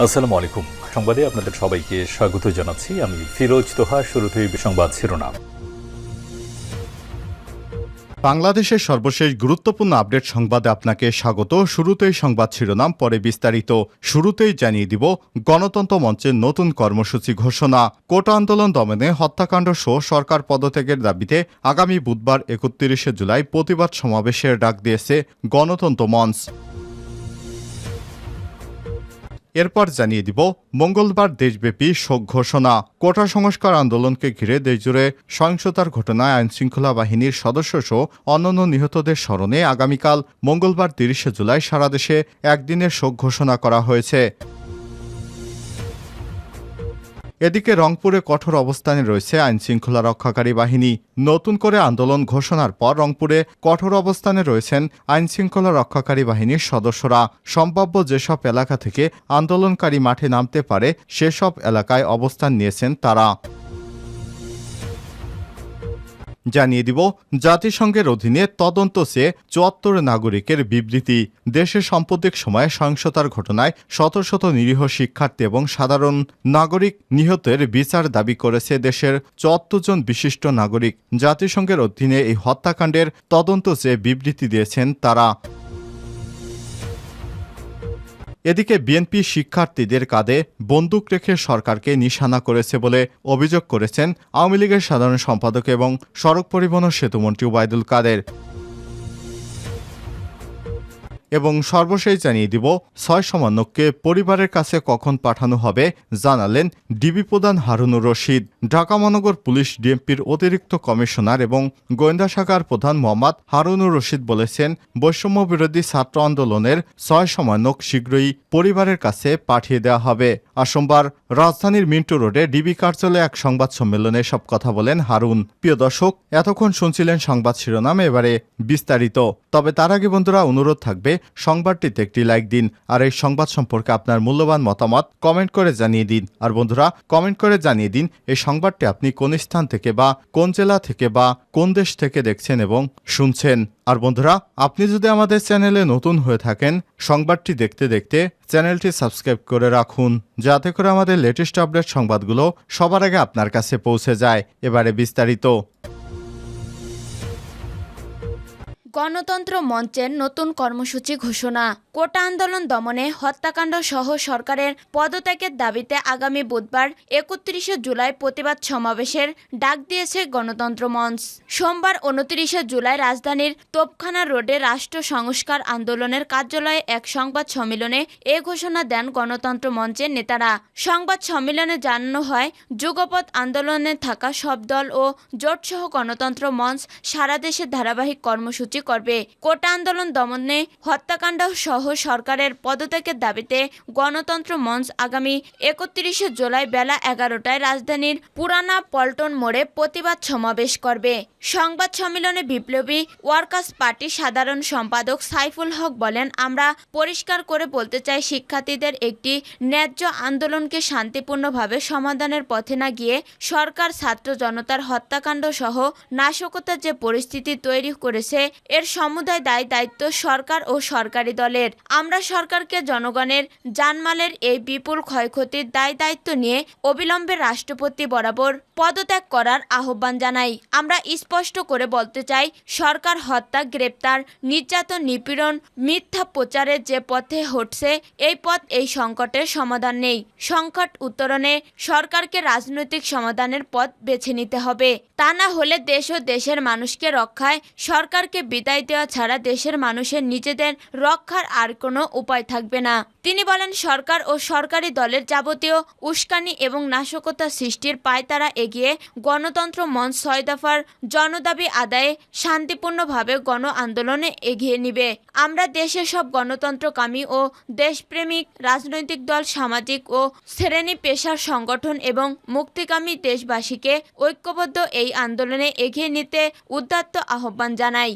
আসসালামু আলাইকুম। সংবাদে আপনাদের সবাইকে স্বাগত জানাচ্ছি। আমি ফিরোজ তোহা। শুরুতেই সংবাদ শিরোনাম। বাংলাদেশের সর্বশেষ গুরুত্বপূর্ণ আপডেট সংবাদে আপনাকে স্বাগত। শুরুতেই সংবাদ শিরোনাম, পরে বিস্তারিত। শুরুতেই জানিয়ে দিব গণতন্ত্র মঞ্চের নতুন কর্মসূচি ঘোষণা। কোটা আন্দোলন দমনে হত্যাকাণ্ড সহ সরকার পদত্যাগের দাবিতে আগামী বুধবার ৩১ জুলাই প্রতিবাদ সমাবেশের ডাক দিয়েছে গণতন্ত্র মঞ্চ। এরপর জানিয়ে দিব মঙ্গলবার দেশব্যাপী শোক ঘোষণা। কোটা সংস্কার আন্দোলনকে ঘিরে দেশজুড়ে সহিংসতার ঘটনায় আইনশৃঙ্খলা বাহিনীর সদস্যসহ অন্যান্য নিহতদের স্মরণে আগামীকাল মঙ্গলবার ৩০ জুলাই সারা দেশে একদিনের শোক ঘোষণা করা হয়েছে। এদিকে রংপুরে কঠোর অবস্থানে রয়েছে আইনশৃঙ্খলা রক্ষাকারী বাহিনী। নতুন করে আন্দোলন ঘোষণার পর রংপুরে কঠোর অবস্থানে রয়েছেন আইনশৃঙ্খলা রক্ষাকারী বাহিনীর সদস্যরা। সম্ভাব্য যেসব এলাকা থেকে আন্দোলনকারী মাঠে নামতে পারে সেসব এলাকায় অবস্থান নিয়েছেন তারা। জানিয়ে দিব জাতিসংঘের অধীনে তদন্ত চেয়ে ৭৪ নাগরিকের বিবৃতি। দেশে সাম্প্রতিক সময়ে সহিংসতার ঘটনায় শত শত নিরীহ শিক্ষার্থী এবং সাধারণ নাগরিক নিহতের বিচার দাবি করেছে দেশের ৭৪ জন বিশিষ্ট নাগরিক। জাতিসংঘের অধীনে এই হত্যাকাণ্ডের তদন্ত চেয়ে বিবৃতি দিয়েছেন তারা। এদিকে বিএনপি শিক্ষার্থীদের কাঁধে বন্দুক রেখে সরকারকে নিশানা করেছে বলে অভিযোগ করেছেন আওয়ামী লীগের সাধারণ সম্পাদক এবং সড়ক পরিবহন ও সেতুমন্ত্রী ওবায়দুল কাদের। এবং সর্বশেষ জানিয়ে দিব ৬ সমন্বয়ককে পরিবারের কাছে কখন পাঠানো হবে জানালেন ডিবি প্রধান হারুনুর রশিদ। ঢাকা মহানগর পুলিশ ডিএমপির অতিরিক্ত কমিশনার এবং গোয়েন্দা শাখার প্রধান মোহাম্মদ হারুনুর রশিদ বলেছেন, বৈষম্য বিরোধী ছাত্র আন্দোলনের ৬ সমন্বয়ক শীঘ্রই পরিবারের কাছে পাঠিয়ে দেওয়া হবে। আর সোমবার রাজধানীর মিন্টু রোডে ডিবি কার্যালয়ে এক সংবাদ সম্মেলনে সব কথা বলেন হারুন। প্রিয় দর্শক, এতক্ষণ শুনছিলেন সংবাদ শিরোনাম, এবারে বিস্তারিত। তবে তার আগে বন্ধুরা অনুরোধ থাকবে সংবাদটিতে একটি লাইক দিন আর এই সংবাদ সম্পর্কে আপনার মূল্যবান মতামত কমেন্ট করে জানিয়ে দিন। আর বন্ধুরা, কমেন্ট করে জানিয়ে দিন এই সংবাদটি আপনি কোন স্থান থেকে বা কোন জেলা থেকে বা কোন দেশ থেকে দেখছেন এবং শুনছেন। আর বন্ধুরা, আপনি যদি আমাদের চ্যানেলে নতুন হয়ে থাকেন, সংবাদটি দেখতে দেখতে চ্যানেলটি সাবস্ক্রাইব করে রাখুন, যাতে করে আমাদের লেটেস্ট আপডেট সংবাদগুলো সবার আগে আপনার কাছে পৌঁছে যায়। এবারে বিস্তারিত। গণতন্ত্র মঞ্চের নতুন কর্মসূচি ঘোষণা। কোটা আন্দোলন দমনে হত্যাকাণ্ড সহ সরকারের পদত্যাগের দাবিতে আগামী বুধবার ৩১ জুলাই প্রতিবাদ সমাবেশের ডাক দিয়েছে গণতন্ত্র মঞ্চ। সোমবার ২৯ জুলাই রাজধানীর তোপখানা রোডে রাষ্ট্র সংস্কার আন্দোলনের কার্যালয়ে এক সংবাদ সম্মেলনে এ ঘোষণা দেন গণতন্ত্র মঞ্চের নেতারা। সংবাদ সম্মেলনে জানানো হয়, যুগপৎ আন্দোলনে থাকা সব দল ও জোটসহ গণতন্ত্র মঞ্চ সারা দেশে ধারাবাহিক কর্মসূচি করবে। কোটা আন্দোলন দমনে হত্যাকাণ্ড সহ সরকারের পদত্যাগের দাবিতে গণতন্ত্র মঞ্চ আগামী ৩১ জুলাই বেলা ১১টায় রাজধানীর পুরানা পল্টন মোড়ে প্রতিবাদ সমাবেশ করবে। সংবাদ সম্মেলনে বিপ্লবী ওয়ার্কার্স পার্টির সাধারণ সম্পাদক সাইফুল হক বলেন, আমরা পরিষ্কার করে বলতে চাই, শিক্ষার্থীদের একটি ন্যায্য আন্দোলনকে শান্তিপূর্ণভাবে সমাধানের পথে না গিয়ে সরকার ছাত্র জনতার হত্যাকাণ্ড সহ নাশকতার যে পরিস্থিতি তৈরি করেছে এর সমুদায় দায়িত্ব সরকার ও সরকারি দলের। আমরা সরকারকে জনগণের জানমালের এই বিপুল ক্ষয়ক্ষতির দায়িত্ব নিয়ে অবিলম্বে রাষ্ট্রপতি বরাবর পদত্যাগ করার আহ্বান জানাই। আমরা স্পষ্ট করে বলতে চাই, সরকার হত্যা, গ্রেপ্তার, নির্যাতন, নিপীড়ন, মিথ্যা প্রচারের যে পথে হটছে এই পথ এই সংকটের সমাধান নেই। সংকট উত্তরণে সরকারকে রাজনৈতিক সমাধানের পথ বেছে নিতে হবে। তা না হলে দেশ ও দেশের মানুষকে রক্ষায় সরকারকে বিদায় দেওয়া ছাড়া দেশের মানুষের নিজেদের রক্ষার আর কোনো উপায় থাকবে না। তিনি বলেন, সরকার ও সরকারি দলের যাবতীয় উস্কানি এবং নাশকতা সৃষ্টির পায়তারা এগিয়ে গণতন্ত্র মঞ্চ ৬ দফার জনদাবি আদায়ে শান্তিপূর্ণভাবে গণ আন্দোলনে এগিয়ে নিবে। আমরা দেশের সব গণতন্ত্রকামী ও দেশপ্রেমিক রাজনৈতিক দল, সামাজিক ও শ্রেণী পেশার সংগঠন এবং মুক্তিকামী দেশবাসীকে ঐক্যবদ্ধ এই আন্দোলনে এগিয়ে নিতে উদাত্ত আহ্বান জানাই।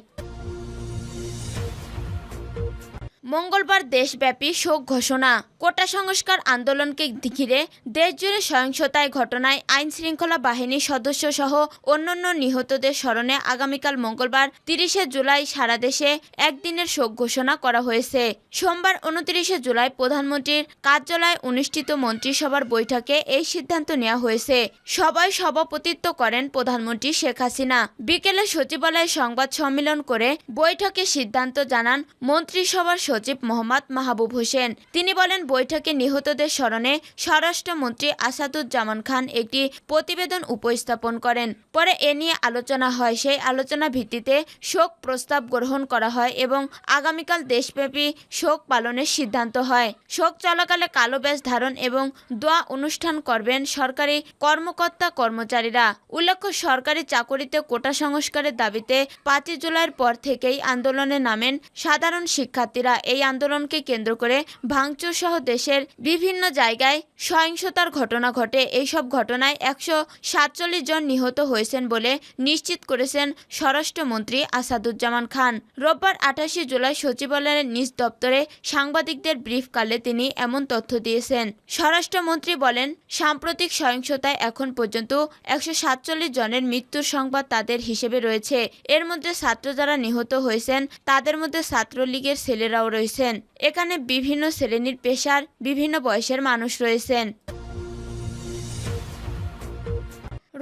মঙ্গলবার দেশব্যাপী শোক ঘোষণা। কোটা সংস্কার আন্দোলনকে ঘিরে দেশজুড়ে সহিংসতায় ঘটনায় আইনশৃঙ্খলা বাহিনীর সদস্য সহ অন্যান্য নিহতদের স্মরণে আগামীকাল মঙ্গলবার 30শে জুলাই সারা দেশে একদিনের শোক ঘোষণা করা হয়েছে। সোমবার 29শে জুলাই প্রধানমন্ত্রীর কার্যালয়ে অনুষ্ঠিত মন্ত্রিসভার বৈঠকে এই সিদ্ধান্ত নেওয়া হয়েছে। সভায় সভাপতিত্ব করেন প্রধানমন্ত্রী শেখ হাসিনা। বিকেলে সচিবালয়ে সংবাদ সম্মেলন করে বৈঠকে সিদ্ধান্ত জানান মন্ত্রিসভার সচিব মোহাম্মদ মাহবুব হোসেন। তিনি বলেন, বৈঠকে নিহতদের স্মরণে স্বরাষ্ট্রমন্ত্রী আসাদুজ্জামান খান একটি প্রতিবেদন উপস্থাপন করেন। পরে এ নিয়ে আলোচনা হয়। সেই আলোচনা ভিত্তিতে শোক প্রস্তাব গ্রহণ করা হয় এবং আগামীকাল দেশব্যাপী শোক পালনের সিদ্ধান্ত হয়। শোক চলাকালে কালো ব্যাজ ধারণ এবং দোয়া অনুষ্ঠান করবেন সরকারি কর্মকর্তা কর্মচারীরা। উল্লেখ্য, সরকারি চাকরিতে কোটা সংস্কারের দাবিতে 5 জুলাইয়ের পর থেকেই আন্দোলনে নামেন সাধারণ শিক্ষার্থীরা। এই আন্দোলনকে কেন্দ্র করে ভাঙচুর সহ দেশের বিভিন্ন জায়গায় সহিংসতার ঘটনা ঘটে। এইসব ঘটনায় 147 জন নিহত হয়েছেন বলে নিশ্চিত করেছেন স্বরাষ্ট্রমন্ত্রী আসাদুজ্জামান খান। রোববার 28 জুলাই সচিবালয়ের নিজ দপ্তরে সাংবাদিকদের ব্রিফকালে তিনি এমন তথ্য দিয়েছেন। স্বরাষ্ট্রমন্ত্রী বলেন, সাম্প্রতিক সহিংসতায় এখন পর্যন্ত 147 জনের মৃত্যুর সংবাদ তাদের হিসেবে রয়েছে। এর মধ্যে ছাত্র যারা নিহত হয়েছেন তাদের মধ্যে ছাত্রলীগের ছেলেরাও রয়েছেন। এখানে বিভিন্ন শ্রেণীর পেশার বিভিন্ন বয়সের মানুষ রয়েছেন।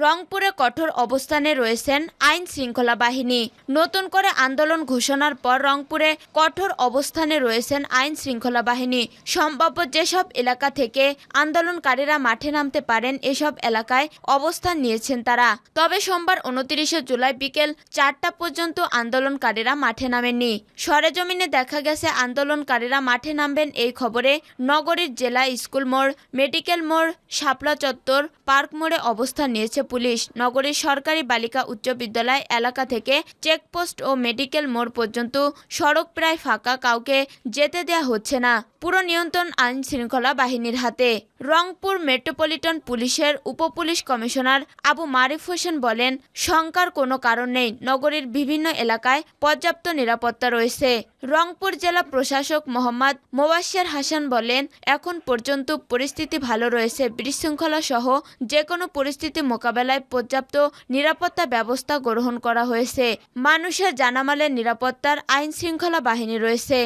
রংপুরে কঠোর অবস্থানে রয়েছেন আইন শৃঙ্খলা বাহিনী। নতুন করে আন্দোলন ঘোষণার পর রংপুরে কঠোর অবস্থানে রয়েছেন আইন শৃঙ্খলা বাহিনী। সম্ভাব্য যেসব এলাকা থেকে আন্দোলনকারীরা মাঠে নামতে পারেন এসব এলাকায় অবস্থান নিয়েছেন তারা। তবে সোমবার 29শে জুলাই বিকেল 4টা পর্যন্ত আন্দোলনকারীরা মাঠে নামেননি। সরেজমিনে দেখা গেছে আন্দোলনকারীরা মাঠে নামবেন এই খবরে নগরীর জেলা স্কুল মোড়, মেডিকেল মোড়, শাপলা চত্বর, পার্ক মোড়ে অবস্থান নিয়েছে পুলিশ। নগরীর সরকারি বালিকা উচ্চ বিদ্যালয় এলাকা থেকে চেকপোস্ট ও মেডিকেল মোড় পর্যন্ত সড়ক প্রায় ফাঁকা, কাউকে যেতে দেয়া হচ্ছে না। পুরো নিয়ন্ত্রণ আইন শৃঙ্খলা বাহিনীর হাতে। রংপুর মেট্রোপলিটন পুলিশের উপপুলিশ কমিশনার আবু মারিফ হোসেন বলেন, শঙ্কার কোনো কারণ নেই। নগরীর বিভিন্ন এলাকায় পর্যাপ্ত নিরাপত্তা রয়েছে। রংপুর জেলা প্রশাসক মোহাম্মদ মোবাশ্বের হাসান বলেন, এখন পর্যন্ত পরিস্থিতি ভালো রয়েছে। বিশৃঙ্খলা সহ যে কোনো পরিস্থিতি মোকাবেলায় পর্যাপ্ত নিরাপত্তা ব্যবস্থা গ্রহণ করা হয়েছে। মানুষের জানামালের নিরাপত্তার আইন শৃঙ্খলা বাহিনী রয়েছে।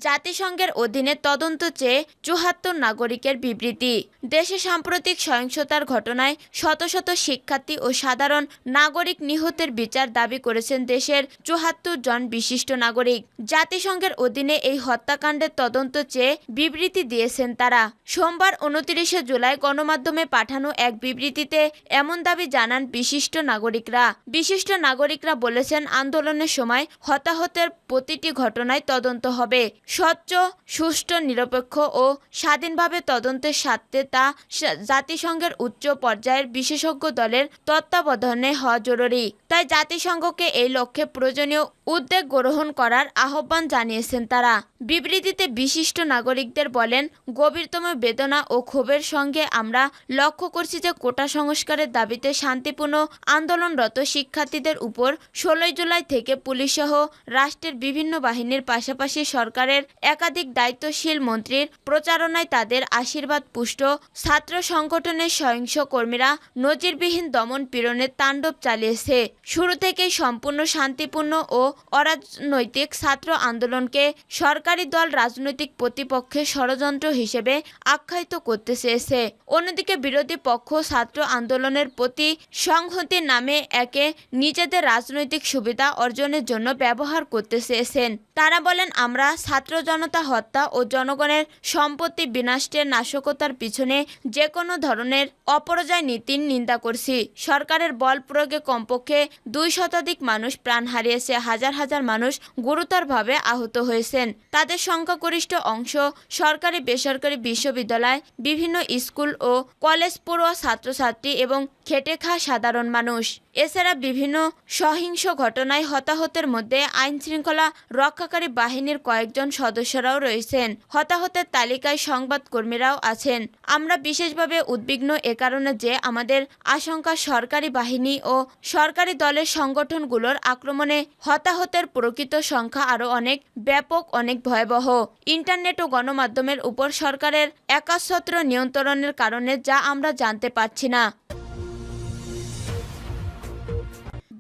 জাতিসংঘের অধীনে তদন্ত চেয়ে 74 নাগরিকের বিবৃতি। দেশে সাম্প্রতিক সহিংসতার ঘটনায় শত শত শিক্ষার্থী ও সাধারণ নাগরিক নিহতের বিচার দাবি করেছেন দেশের 74 জন বিশিষ্ট নাগরিক। জাতিসংঘের অধীনে এই হত্যাকাণ্ডের তদন্ত চেয়ে বিবৃতি দিয়েছেন তারা। সোমবার 29শে জুলাই গণমাধ্যমে পাঠানো এক বিবৃতিতে এমন দাবি জানান বিশিষ্ট নাগরিকরা। বিশিষ্ট নাগরিকরা বলেছেন, আন্দোলনের সময় হতাহতের প্রতিটি ঘটনায় তদন্ত হবে। স্বচ্ছ, সুষ্ঠু, নিরপেক্ষ ও স্বাধীনভাবে তদন্তের স্বার্থে তা জাতিসংঘের উচ্চ পর্যায়ের বিশেষজ্ঞ দলের তত্ত্বাবধানে হওয়া জরুরি। তাই জাতিসংঘকে এই লক্ষ্যে প্রয়োজনীয় উদ্যোগ গ্রহণ করার আহ্বান জানিয়েছেন তারা। বিবৃতিতে বিশিষ্ট নাগরিকদের বলেন, গভীরতম বেদনা ও ক্ষোভের সঙ্গে আমরা লক্ষ্য করছি যে কোটা সংস্কারের দাবিতে শান্তিপূর্ণ আন্দোলনরত শিক্ষার্থীদের উপর 16 জুলাই থেকে পুলিশসহ রাষ্ট্রের বিভিন্ন বাহিনীর পাশাপাশি সরকারের একাধিক দায়িত্বশীল মন্ত্রীর প্রচারণায় তাদের আশীর্বাদ পুষ্ট ছাত্র সংগঠনের সহিংস কর্মীরা নজিরবিহীন দমন পীড়নের তাণ্ডব চালিয়েছে। শুরু থেকেই সম্পূর্ণ শান্তিপূর্ণ ও অরাজনৈতিক ছাত্র আন্দোলনকে সরকারি দল রাজনৈতিক প্রতিপক্ষের ষড়যন্ত্র হিসেবে আখ্যায়িত করতে চেয়েছে। অন্যদিকে বিরোধী পক্ষ ছাত্র আন্দোলনের প্রতি সংহতির নামে একে নিজেদের রাজনৈতিক সুবিধা অর্জনের জন্য ব্যবহার করতে চেয়েছেন। তারা বলেন, আমরা ছাত্র জনতা হত্যা ও জনগণের সম্পত্তি বিনষ্টের নাশকতার পিছনে যে কোনো ধরনের অপরাজয় নীতির নিন্দা করছি। সরকারের বল প্রয়োগে কমপক্ষে 2 শতাধিক মানুষ প্রাণ হারিয়েছে, হাজার হাজার মানুষ গুরুতরভাবে আহত হয়েছেন। তাদের সংখ্যাগরিষ্ঠ অংশ সরকারি বেসরকারি বিশ্ববিদ্যালয়, বিভিন্ন স্কুল ও কলেজ পড়ুয়া ছাত্রছাত্রী এবং খেটে খাওয়া সাধারণ মানুষ। এছাড়া বিভিন্ন সহিংস ঘটনায় হতাহতের মধ্যে আইনশৃঙ্খলা রক্ষাকারী বাহিনীর কয়েকজন সদস্যরাও রয়েছেন। হতাহতের তালিকায় সংবাদকর্মীরাও আছেন। আমরা বিশেষভাবে উদ্বিগ্ন এ কারণে যে আমাদের আশঙ্কা সরকারি বাহিনী ও সরকারি দলের সংগঠনগুলোর আক্রমণে হতাহতের প্রকৃত সংখ্যা আরও অনেক ব্যাপক, অনেক ভয়াবহ। ইন্টারনেট ও গণমাধ্যমের উপর সরকারের একাচ্ছত্র নিয়ন্ত্রণের কারণে যা আমরা জানতে পারছি না।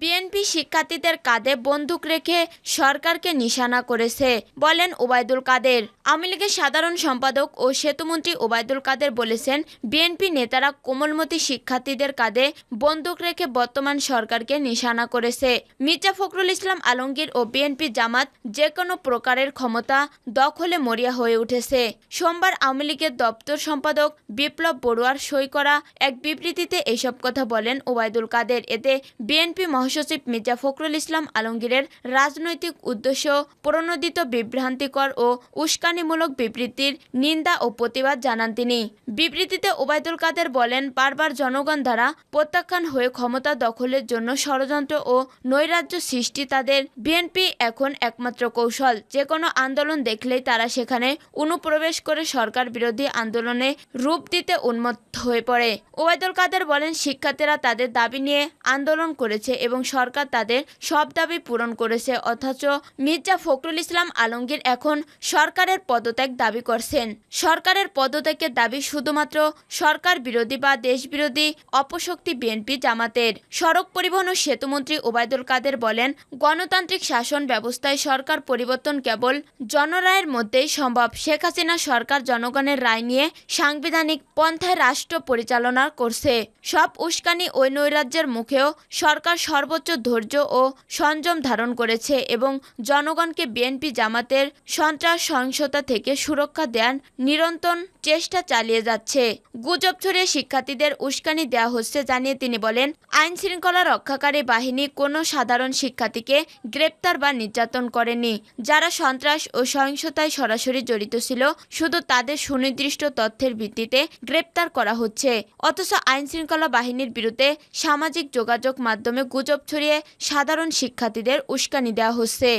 বিএনপি শিক্ষার্থীদের কাঁধে বন্দুক রেখে সরকারকে নিশানা করেছে বলেন ওবায়দুল কাদের। আওয়ামী লীগের সাধারণ সম্পাদক ও সেতুমন্ত্রী ওবায়দুল কাদের বলেছেন, বিএনপি নেতারা কোমলমতি শিক্ষার্থীদের কাঁধে বন্দুক রেখে বর্তমান সরকারকে নিশানা করেছে। মির্জা ফখরুল ইসলাম আলমগীর ও বিএনপি জামাত যে কোনো প্রকারের ক্ষমতা দখলে মরিয়া হয়ে উঠেছে। সোমবার আওয়ামী লীগের দপ্তর সম্পাদক বিপ্লব বড়ুয়ার সই করা এক বিবৃতিতে এসব কথা বলেন ওবায়দুল কাদের। এতে বিএনপি মহাসচিব মির্জা ফখরুল ইসলাম আলমগীরের রাজনৈতিক উদ্দেশ্য প্রণোদিত বিভ্রান্তিকর ও উস্কানিমূলক বিবৃতির নিন্দা ও প্রতিবাদ জানান তিনি। বিবৃতিতে ওবায়দুল কাদের বলেন, বারবার জনগণ দ্বারা প্রত্যাখ্যান হয়ে ক্ষমতা দখলের জন্য ষড়যন্ত্র ও নৈরাজ্য সৃষ্টি তাদের। বিএনপি এখন একমাত্র কৌশল। যে কোনো আন্দোলন দেখলেই তারা সেখানে অনুপ্রবেশ করে সরকার বিরোধী আন্দোলনে রূপ দিতে উন্মত্ত হয়ে পড়ে। ওবায়দুল কাদের বলেন, শিক্ষার্থীরা তাদের দাবি নিয়ে আন্দোলন করেছে এবং সরকার তাদের সব দাবি পূরণ করেছে, অথচ মির্জা ফখরুল ইসলাম আলমগীর এখন সরকারের পদত্যাগ দাবি করছেন। সরকারের পদত্যাগের দাবি শুধুমাত্র সরকার বিরোধী বা দেশবিরোধী অপশক্তি বিএনপি জামাতের। সড়ক পরিবহন ও সেতুমন্ত্রী ওবায়দুল কাদের বলেন, গণতান্ত্রিক শাসন ব্যবস্থায় সরকার পরিবর্তন কেবল জনরায়ের মধ্যেই সম্ভব। শেখ হাসিনা সরকার জনগণের রায় নিয়ে সাংবিধানিক পন্থায় রাষ্ট্র পরিচালনা করছে। সব উস্কানি ও নৈরাজ্যের মুখেও সরকার সর্বোচ্চ ধৈর্য ও সংযম ধারণ করেছে এবং জনগণকে বিএনপি জামাতের সন্ত্রাস সহিংসতা থেকে সুরক্ষা দেওয়ার নিরন্তর চেষ্টা চালিয়ে যাচ্ছে। গুজব ছড়িয়ে শিক্ষার্থীদের উস্কানি দেওয়া হচ্ছে জানিয়ে তিনি বলেন, আইন শৃঙ্খলা রক্ষাকারী বাহিনী কোনো সাধারণ শিক্ষার্থীকে গ্রেপ্তার বা নির্যাতন করেনি। যারা সন্ত্রাস ও সহিংসতায় সরাসরি জড়িত ছিল শুধু তাদের সুনির্দিষ্ট তথ্যের ভিত্তিতে গ্রেপ্তার করা হচ্ছে। অথচ আইন শৃঙ্খলা বাহিনীর বিরুদ্ধে সামাজিক যোগাযোগ মাধ্যমে গুজব ছড়িয়ে সাধারণ শিক্ষার্থীদের উস্কানি দেওয়া হচ্ছে।